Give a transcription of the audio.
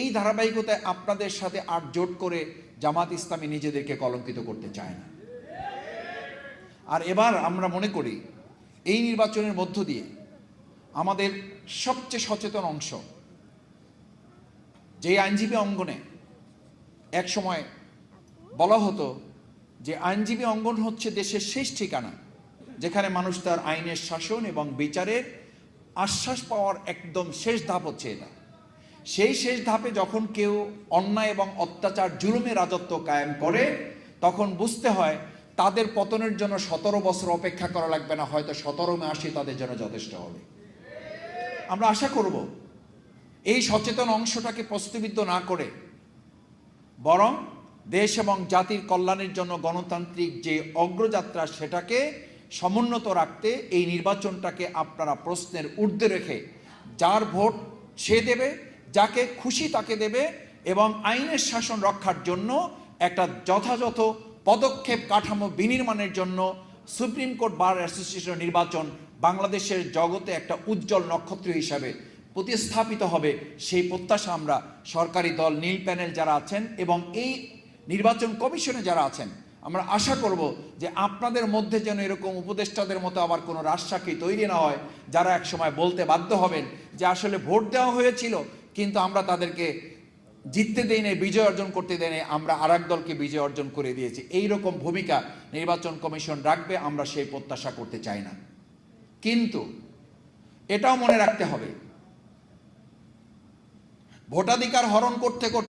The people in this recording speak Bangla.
এই ধারাবাহিকতায় আপনাদের সাথে আর জোট করে জামাত ইসলামী নিজেদেরকে কলঙ্কিত করতে চায় না। আর এবার আমরা মনে করি এই নির্বাচনের মধ্য দিয়ে আমাদের সবচেয়ে সচেতন অংশ, যে আইনজীবী অঙ্গনে এক সময় বলা হতো যে আইনজীবী অঙ্গন হচ্ছে দেশের শেষ ঠিকানা, যেখানে মানুষ তার আইনের শাসন এবং বিচারের আশ্বাস পাওয়ার একদম শেষ ধাপ হচ্ছে এটা। সেই শেষ ধাপে যখন কেউ অন্যায় এবং অত্যাচার জুলুমে রাজত্ব কায়েম করে, তখন বুঝতে হয় তাদের পতনের জন্য 17 বছর অপেক্ষা করা লাগবে না, হয়তো 17 মাসই তাদের জন্য যথেষ্ট হবে। আমরা আশা করব এই সচেতন অংশটাকে প্রশ্নবিদ্ধ না করে বরং দেশ এবং জাতির কল্যাণের জন্য গণতান্ত্রিক যে অগ্রযাত্রা সেটাকে সমুন্নত রাখতে এই নির্বাচনটাকে আপনারা প্রশ্নের ঊর্ধ্বে রেখে যার ভোট সে দেবে, যাকে খুশি তাকে দেবে, এবং আইনের শাসন রক্ষার জন্য একটা যথাযথ পদক্ষেপ কাঠামো বিনির্মাণের জন্য সুপ্রিম কোর্ট বার অ্যাসোসিয়েশন নির্বাচন বাংলাদেশের জগতে একটা উজ্জ্বল নক্ষত্র হিসাবে প্রতিস্থাপিত হবে, সেই প্রত্যাশা আমরা সরকারি দল, নীল প্যানেল যারা আছেন এবং এই নির্বাচন কমিশনে যারা আছেন, আমরা আশা করব যে আপনাদের মধ্যে যেন এরকম উপদেষ্টাদের মতো আবার কোনো রাজশাহী তৈরি না হয়, যারা একসময় বলতে বাধ্য হবেন যে আসলে ভোট দেওয়া হয়েছিল কিন্তু আমরা তাদেরকে জিততে দেই নাই, বিজয় অর্জন করতে দেই নাই, আমরা আরেক দলকে বিজয় অর্জন করে দিয়েছি। এই রকম ভূমিকা নির্বাচন কমিশন রাখবে, আমরা সেই প্রত্যাশা করতে চাই না। কিন্তু এটাও মনে রাখতে হবে, ভোটাধিকার হরণ করতে করতে